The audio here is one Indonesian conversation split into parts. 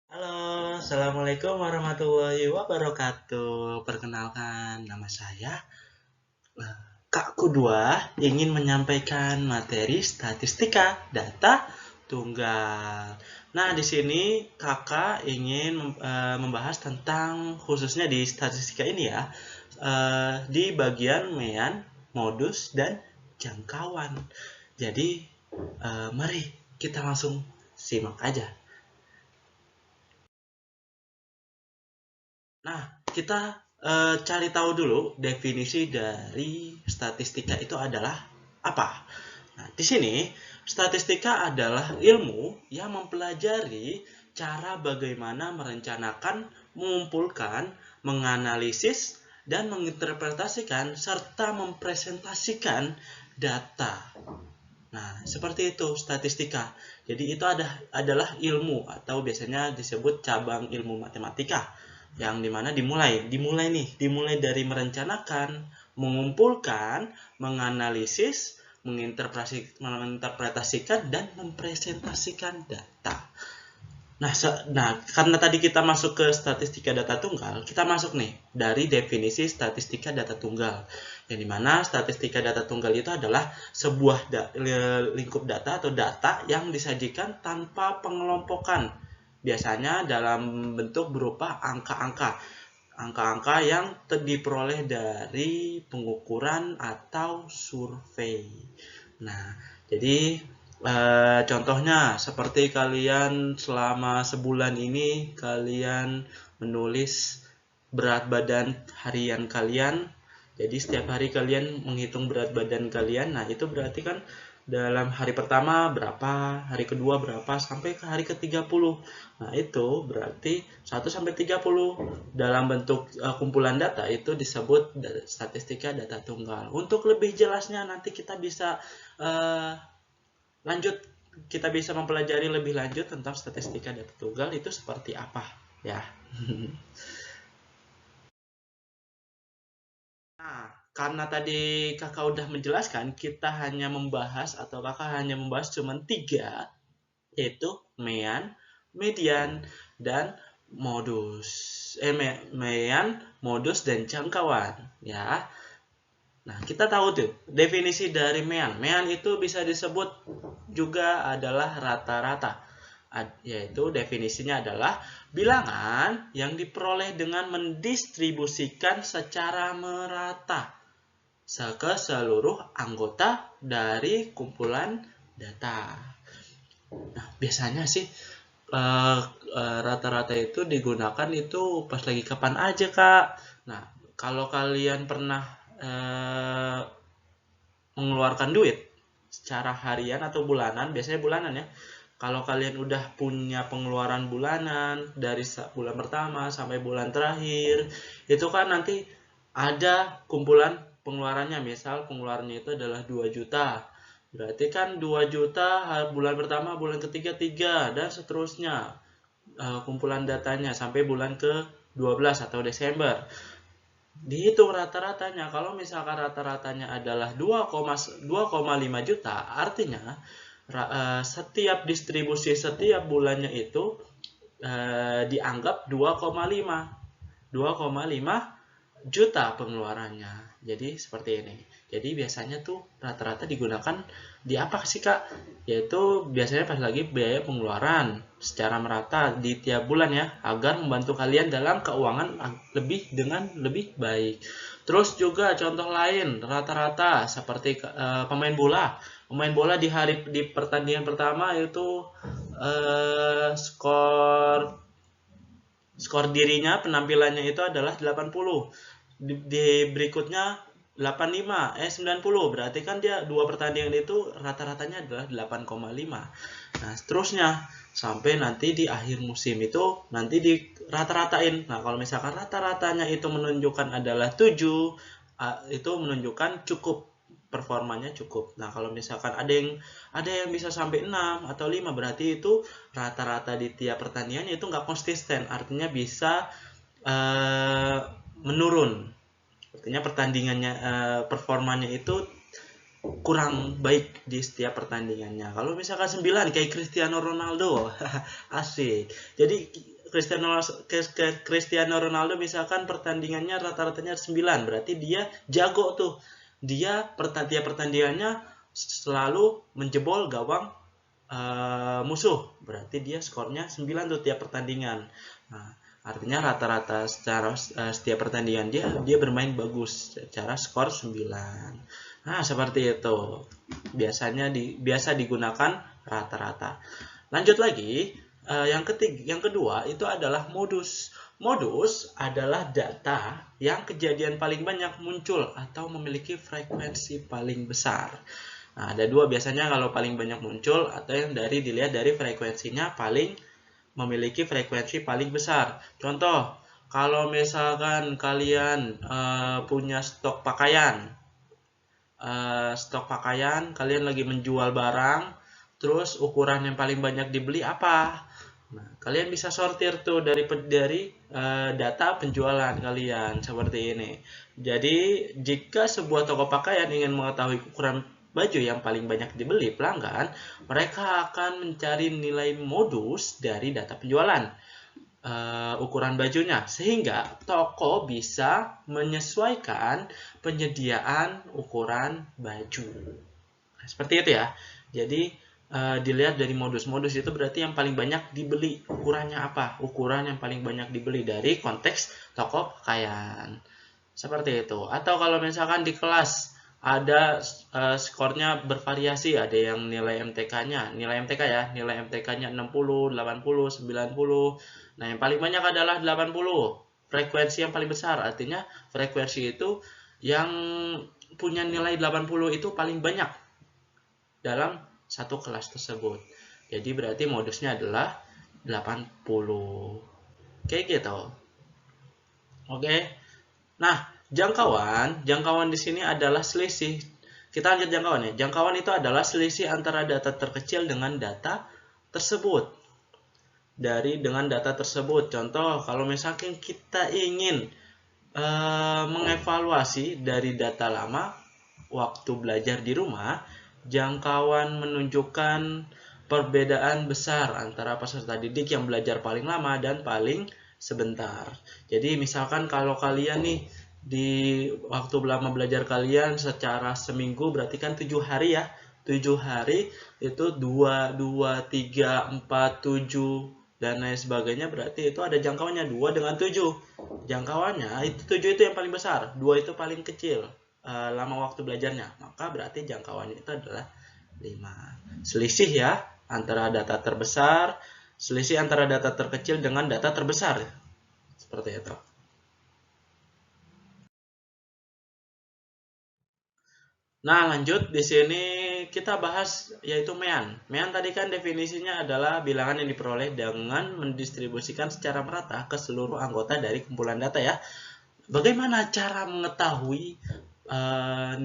Halo, Assalamualaikum warahmatullahi wabarakatuh. Perkenalkan, nama saya Kak Kudua ingin menyampaikan materi statistika data tunggal. Nah, di sini kakak ingin membahas tentang khususnya di statistika ini ya, di bagian mean, modus, dan jangkauan. Jadi, mari kita langsung simak aja. Nah, kita cari tahu dulu definisi dari statistika itu adalah apa. Nah, di sini statistika adalah ilmu yang mempelajari cara bagaimana merencanakan, mengumpulkan, menganalisis, dan menginterpretasikan serta mempresentasikan data. Nah, seperti itu statistika. Jadi itu adalah ilmu atau biasanya disebut cabang ilmu matematika yang dimana dimulai dari merencanakan, mengumpulkan, menganalisis, menginterpretasikan dan mempresentasikan data. Nah, karena tadi kita masuk ke statistika data tunggal, kita masuk nih dari definisi statistika data tunggal. Yang dimana statistika data tunggal itu adalah sebuah lingkup data atau data yang disajikan tanpa pengelompokan. Biasanya dalam bentuk berupa angka-angka. Angka-angka yang diperoleh dari pengukuran atau survei. Nah, jadi contohnya seperti kalian selama sebulan ini kalian menulis berat badan harian kalian. Jadi setiap hari kalian menghitung berat badan kalian. Nah, itu berarti kan dalam hari pertama berapa, hari kedua berapa, sampai ke hari ke-30. Nah, itu berarti 1 sampai 30 dalam bentuk kumpulan data itu disebut statistika data tunggal. Untuk lebih jelasnya nanti kita bisa uh, lanjut kita bisa mempelajari lebih lanjut tentang statistika data tunggal itu seperti apa ya. Nah, karena tadi kakak udah menjelaskan, kita hanya membahas atau kakak hanya membahas cuma 3, yaitu mean, median, dan modus. Mean, modus, dan jangkauan ya. Nah, kita tahu tuh definisi dari mean. Mean itu bisa disebut juga adalah rata-rata. Yaitu definisinya adalah bilangan yang diperoleh dengan mendistribusikan secara merata ke seluruh anggota dari kumpulan data. Nah, biasanya sih rata-rata itu digunakan itu pas lagi kapan aja, Kak. Nah, kalau kalian pernah eh, mengeluarkan duit secara harian atau bulanan, biasanya bulanan ya. Kalau kalian udah punya pengeluaran bulanan dari bulan pertama sampai bulan terakhir, itu kan nanti ada kumpulan pengeluarannya. Misal pengeluarannya itu adalah 2 juta. Berarti kan 2 juta bulan pertama, bulan ketiga 3 dan seterusnya. Kumpulan datanya sampai bulan ke-12 atau Desember. Dihitung rata-ratanya. Kalau misalkan rata-ratanya adalah 2,5 juta, artinya setiap distribusi setiap bulannya itu dianggap 2,5 juta pengeluarannya. Jadi seperti ini. Jadi biasanya tuh rata-rata digunakan di apa sih, Kak? Yaitu biasanya pas lagi biaya pengeluaran secara merata di tiap bulan ya, agar membantu kalian dalam keuangan lebih baik. Terus juga contoh lain rata-rata seperti pemain bola. Pemain bola di pertandingan pertama itu skor skor dirinya penampilannya itu adalah 80. Di berikutnya 85 90, berarti kan dia dua pertandingan itu rata-ratanya adalah 8,5. Nah, seterusnya sampai nanti di akhir musim itu nanti di rata-ratain. Nah, kalau misalkan rata-ratanya itu menunjukkan adalah 7, itu menunjukkan cukup, performanya cukup. Nah, kalau misalkan ada yang bisa sampai 6 atau 5, berarti itu rata-rata di tiap pertandingannya itu nggak konsisten, artinya bisa menurun. Artinya pertandingannya performanya itu kurang baik di setiap pertandingannya. Kalau misalkan 9 kayak Cristiano Ronaldo, asik. Jadi Cristiano Ronaldo misalkan pertandingannya rata-ratanya 9, berarti dia jago tuh. Dia pertandingannya selalu menjebol gawang musuh, berarti dia skornya 9 tuh tiap pertandingan. Nah, artinya rata-rata secara setiap pertandingan dia bermain bagus secara skor 9. Nah, seperti itu. Biasa digunakan rata-rata. Lanjut lagi, yang kedua itu adalah modus. Modus adalah data yang kejadian paling banyak muncul atau memiliki frekuensi paling besar. Nah, ada dua biasanya kalau paling banyak muncul atau yang dilihat dari frekuensinya memiliki frekuensi paling besar. Contoh, kalau misalkan kalian punya stok pakaian, kalian lagi menjual barang, terus ukuran yang paling banyak dibeli apa? Nah, kalian bisa sortir tuh dari data penjualan kalian seperti ini. Jadi, jika sebuah toko pakaian ingin mengetahui ukuran baju yang paling banyak dibeli pelanggan, mereka akan mencari nilai modus dari data penjualan ukuran bajunya, sehingga toko bisa menyesuaikan penyediaan ukuran baju. Nah, seperti itu ya. Jadi dilihat dari modus itu berarti yang paling banyak dibeli ukurannya apa, ukuran yang paling banyak dibeli dari konteks toko pakaian, seperti itu. Atau kalau misalkan di kelas ada skornya bervariasi, ada yang nilai MTK-nya, nilai MTK-nya 60, 80, 90. Nah, yang paling banyak adalah 80. Frekuensi yang paling besar, artinya frekuensi itu yang punya nilai 80 itu paling banyak dalam satu kelas tersebut. Jadi berarti modusnya adalah 80. Kayak gitu. Oke. Nah, jangkauan di sini adalah selisih. Kita lanjut jangkauan ya. Jangkauan itu adalah selisih antara data terkecil dengan data tersebut. Dengan data tersebut. Contoh, kalau misalkan kita ingin mengevaluasi dari data lama waktu belajar di rumah, jangkauan menunjukkan perbedaan besar antara peserta didik yang belajar paling lama dan paling sebentar. Jadi misalkan kalau kalian nih di waktu lama belajar kalian secara seminggu berarti kan 7 hari ya. 7 hari itu 2, 2, 3, 4, 7 dan lain sebagainya, berarti itu ada jangkauannya 2 dengan 7. Jangkauannya itu 7 itu yang paling besar, 2 itu paling kecil lama waktu belajarnya, maka berarti jangkauannya itu adalah 5. Selisih ya antara data terbesar, selisih antara data terkecil dengan data terbesar. Seperti itu. Nah, lanjut di sini kita bahas yaitu MEAN. MEAN tadi kan definisinya adalah bilangan yang diperoleh dengan mendistribusikan secara merata ke seluruh anggota dari kumpulan data ya. Bagaimana cara mengetahui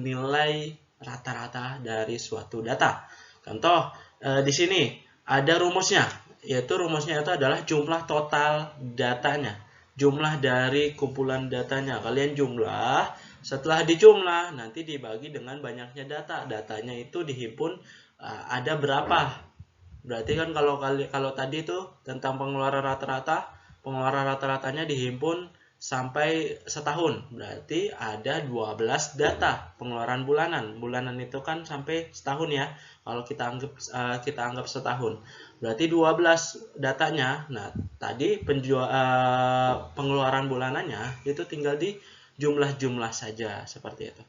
nilai rata-rata dari suatu data? Contoh, di sini ada rumusnya, yaitu rumusnya itu adalah jumlah total datanya, jumlah dari kumpulan datanya. Kalian jumlah, setelah dijumlah nanti dibagi dengan banyaknya datanya itu dihimpun ada berapa. Berarti kan kalau tadi itu tentang pengeluaran rata-ratanya dihimpun sampai setahun, berarti ada 12 data pengeluaran bulanan. Bulanan itu kan sampai setahun ya. Kalau kita anggap setahun, berarti 12 datanya. Nah, tadi pengeluaran bulanannya itu tinggal di jumlah saja seperti itu.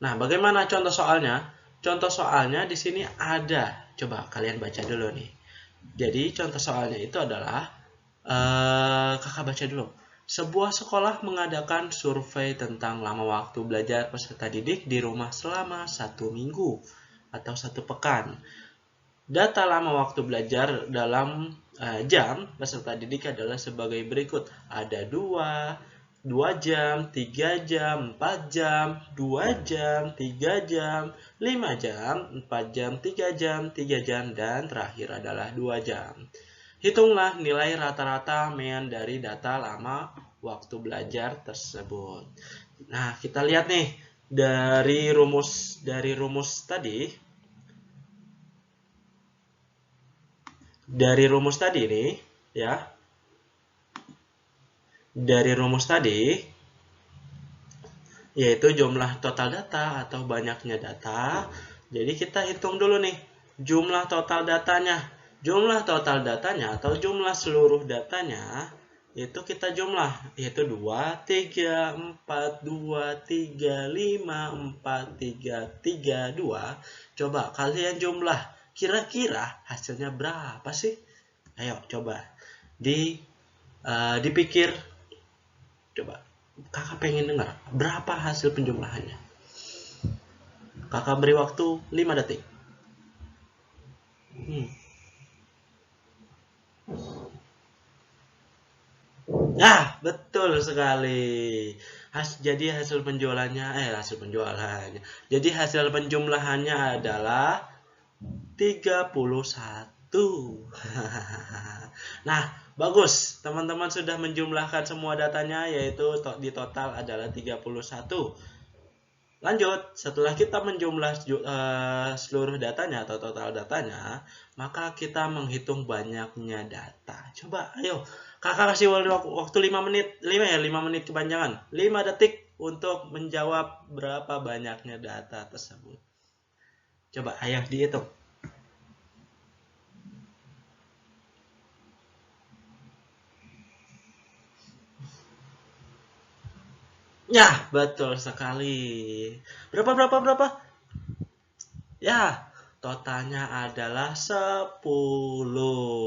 Nah, bagaimana contoh soalnya? Contoh soalnya di sini ada. Coba kalian baca dulu nih. Jadi contoh soalnya itu adalah kakak baca dulu. Sebuah sekolah mengadakan survei tentang lama waktu belajar peserta didik di rumah selama 1 minggu atau 1 pekan. Data lama waktu belajar dalam jam peserta didik adalah sebagai berikut. Ada 2 jam, 3 jam, 4 jam, 2 jam, 3 jam, 5 jam, 4 jam, 3 jam, 3 jam, dan terakhir adalah 2 jam. Hitunglah nilai rata-rata MEAN dari data lama waktu belajar tersebut. Nah, kita lihat nih dari rumus tadi. Dari rumus tadi nih, ya. Dari rumus tadi, yaitu jumlah total data atau banyaknya data. Jadi kita hitung dulu nih, jumlah total datanya. Jumlah total datanya atau jumlah seluruh datanya, itu kita jumlah, yaitu 2, 3, 4, 2, 3, 5, 4, 3, 3, 2. Coba kalian jumlah, kira-kira hasilnya berapa sih? Ayo coba dipikir. Coba kakak pengen dengar berapa hasil penjumlahannya. Kakak beri waktu 5 detik. Nah, betul sekali. Jadi hasil penjualannya, hasil penjualannya. Jadi hasil penjumlahannya adalah 31. Nah, bagus. Teman-teman sudah menjumlahkan semua datanya, yaitu di total adalah 31. Lanjut, setelah kita menjumlah seluruh datanya atau total datanya, maka kita menghitung banyaknya data. Coba, ayo. Kakak kasih waktu 5 menit. 5 menit kepanjangan. 5 detik untuk menjawab berapa banyaknya data tersebut. Coba, ayo dihitung. Ya, betul sekali. Berapa? Ya, totalnya adalah 10.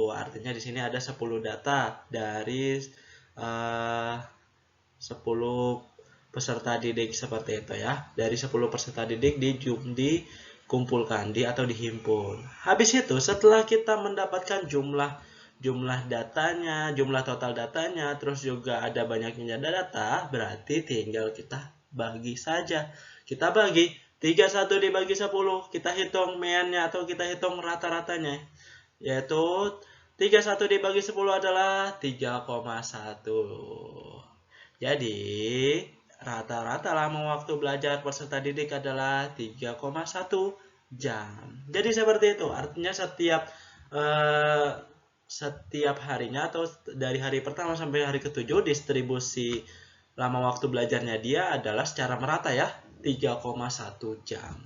Artinya di sini ada 10 data dari 10 peserta didik seperti itu ya. Dari 10 peserta didik dikumpulkan atau dihimpun. Habis itu setelah kita mendapatkan jumlah datanya, jumlah total datanya, terus juga ada banyaknya data, berarti tinggal kita bagi saja. Kita bagi 31 dibagi 10, kita hitung meannya atau kita hitung rata-ratanya, yaitu 31 dibagi 10 adalah 3,1. Jadi rata-rata lama waktu belajar peserta didik adalah 3,1 jam. Jadi seperti itu, artinya setiap harinya atau dari hari pertama sampai hari ke-7 distribusi lama waktu belajarnya dia adalah secara merata ya, 3,1 jam.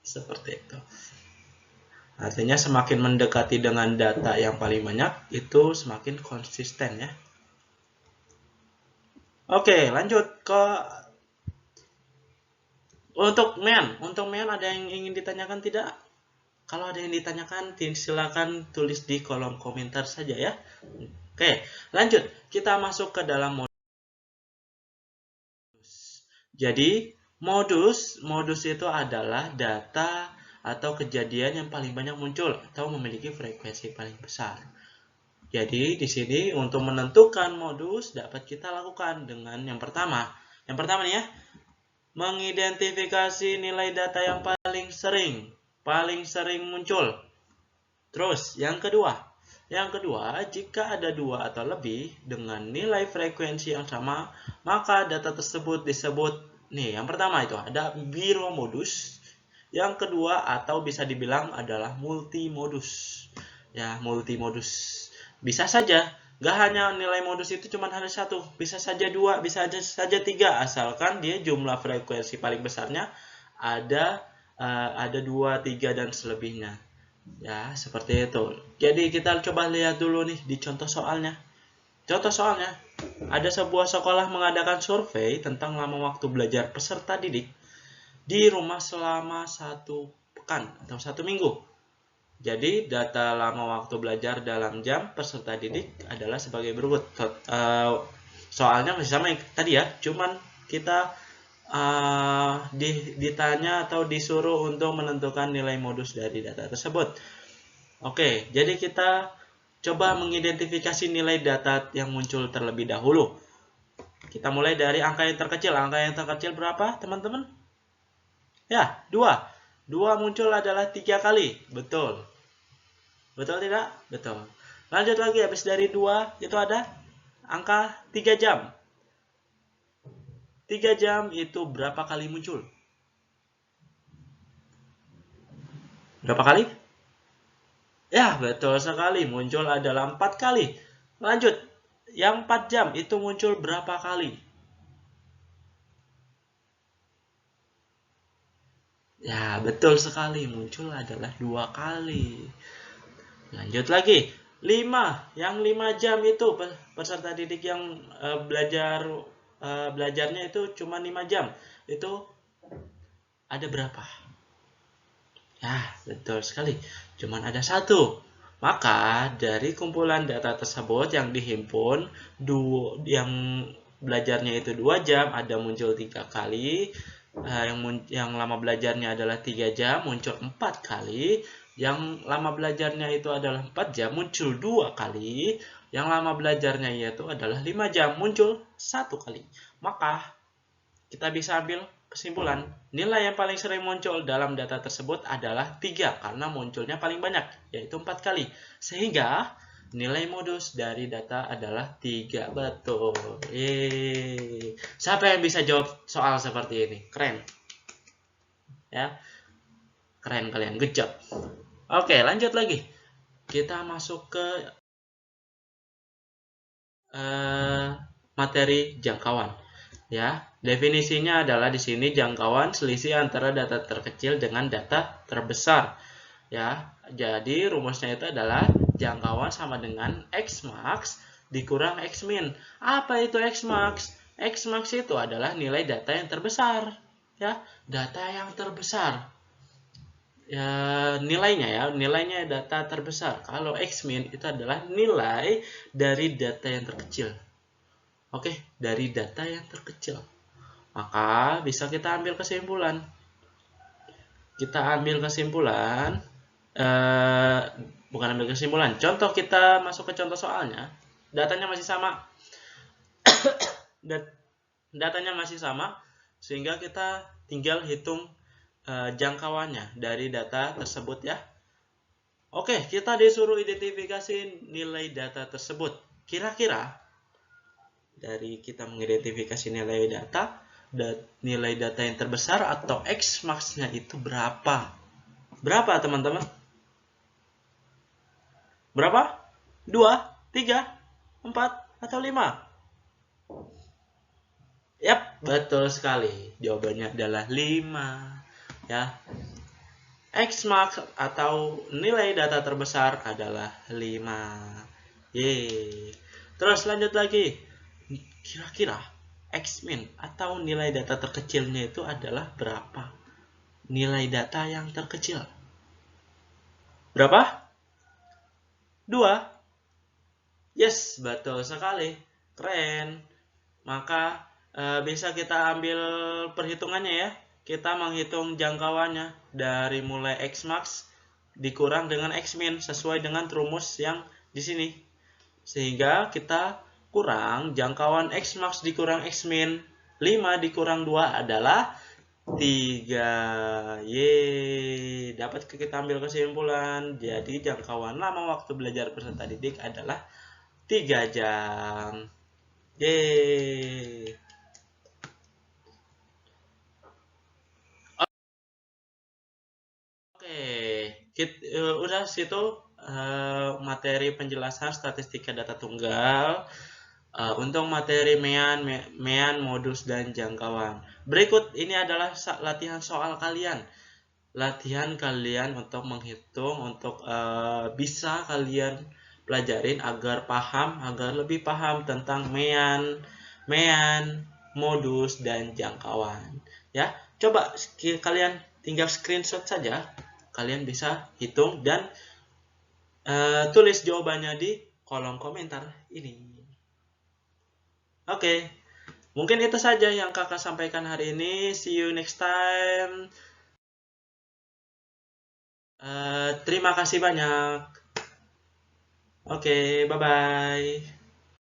Seperti itu. Artinya semakin mendekati dengan data yang paling banyak, itu semakin konsisten ya. Oke, lanjut ke untuk MEN ada yang ingin ditanyakan tidak? Kalau ada yang ditanyakan, silakan tulis di kolom komentar saja ya. Oke, lanjut. Kita masuk ke dalam modus. Jadi, modus itu adalah data atau kejadian yang paling banyak muncul atau memiliki frekuensi paling besar. Jadi, di sini untuk menentukan modus dapat kita lakukan dengan yang pertama. Yang pertama nih ya, mengidentifikasi nilai data yang paling sering muncul. Terus yang kedua, jika ada 2 atau lebih dengan nilai frekuensi yang sama, maka data tersebut disebut nih, yang pertama itu ada biromodus, yang kedua atau bisa dibilang adalah multimodus. Ya, multimodus. Bisa saja gak hanya nilai modus itu cuma hanya 1, bisa saja 2, bisa saja 3, asalkan dia jumlah frekuensi paling besarnya ada 2, 3 dan selebihnya. Ya, seperti itu. Jadi kita coba lihat dulu nih di contoh soalnya. Contoh soalnya, ada sebuah sekolah mengadakan survei tentang lama waktu belajar peserta didik di rumah selama 1 pekan atau 1 minggu. Jadi data lama waktu belajar dalam jam peserta didik adalah sebagai berikut. Soalnya masih sama yang tadi ya, cuman kita ditanya atau disuruh untuk menentukan nilai modus dari data tersebut. Oke, jadi kita coba mengidentifikasi nilai data yang muncul terlebih dahulu. Kita mulai dari angka yang terkecil. Angka yang terkecil berapa, teman-teman? Ya, 2. 2 muncul adalah 3 kali. Betul. Betul tidak? Betul. Lanjut lagi, habis dari 2 itu ada angka 3 jam. 3 jam itu berapa kali muncul? Berapa kali? Ya, betul sekali. Muncul adalah 4 kali. Lanjut, yang 4 jam itu muncul berapa kali? Ya, betul sekali, muncul adalah 2 kali. Lanjut lagi, 5. Yang 5 jam itu peserta didik yang belajarnya itu cuma 5 jam. Itu ada berapa? Ya, betul sekali. Cuman ada 1. Maka dari kumpulan data tersebut yang dihimpun, yang belajarnya itu 2 jam, ada muncul 3 kali. Yang lama belajarnya adalah 3 jam, muncul 4 kali. Yang lama belajarnya itu adalah 4 jam, muncul 2 kali. Yang lama belajarnya itu adalah 5 jam, muncul 1 kali. Maka kita bisa ambil kesimpulan, nilai yang paling sering muncul dalam data tersebut adalah 3 karena munculnya paling banyak, yaitu 4 kali. Sehingga nilai modus dari data adalah 3. Betul. Siapa yang bisa jawab soal seperti ini? Keren. Ya. Keren kalian. Good job. Oke, lanjut lagi. Kita masuk ke materi jangkauan. Ya, definisinya adalah di sini jangkauan selisih antara data terkecil dengan data terbesar. Ya, jadi rumusnya itu adalah jangkauan sama dengan X max dikurang X min. Apa itu X max? X max itu adalah nilai data yang terbesar. Ya, data yang terbesar. Ya, nilainya data terbesar. Kalau X min itu adalah nilai dari data yang terkecil. Oke, dari data yang terkecil. Maka bisa kita ambil kesimpulan. Bukan ambil kesimpulan. Contoh, kita masuk ke contoh soalnya. Datanya masih sama. Datanya masih sama, sehingga kita tinggal hitung jangkauannya dari data tersebut ya. Oke, kita disuruh identifikasi nilai data tersebut. Kira-kira dari kita mengidentifikasi nilai data yang terbesar atau X max-nya itu berapa? Berapa teman-teman? Berapa? 2, 3, 4, atau 5? Yap, betul sekali. Jawabannya adalah 5. Ya. X max atau nilai data terbesar adalah 5. Yeay. Terus lanjut lagi. Kira-kira X min atau nilai data terkecilnya itu adalah berapa? Nilai data yang terkecil. Berapa? 2. Yes, betul sekali. Keren. Maka bisa kita ambil perhitungannya ya. Kita menghitung jangkauannya dari mulai X max dikurang dengan X min sesuai dengan rumus yang di sini. Sehingga kita kurang jangkauan X max dikurang X min. 5 dikurang 2 adalah 3. Yeay. Dapat kita ambil kesimpulan. Jadi jangkauan lama waktu belajar peserta didik adalah 3 jam. Yeay. Udah situ materi penjelasan statistika data tunggal. Untuk materi mean, modus, dan jangkauan. Berikut ini adalah latihan soal kalian. Latihan kalian untuk menghitung, untuk bisa kalian pelajarin agar lebih paham tentang mean, modus, dan jangkauan. Ya, coba kalian tinggal screenshot saja. Kalian bisa hitung dan tulis jawabannya di kolom komentar ini. Oke, mungkin itu saja yang kakak sampaikan hari ini. See you next time. Terima kasih banyak. Oke, bye-bye.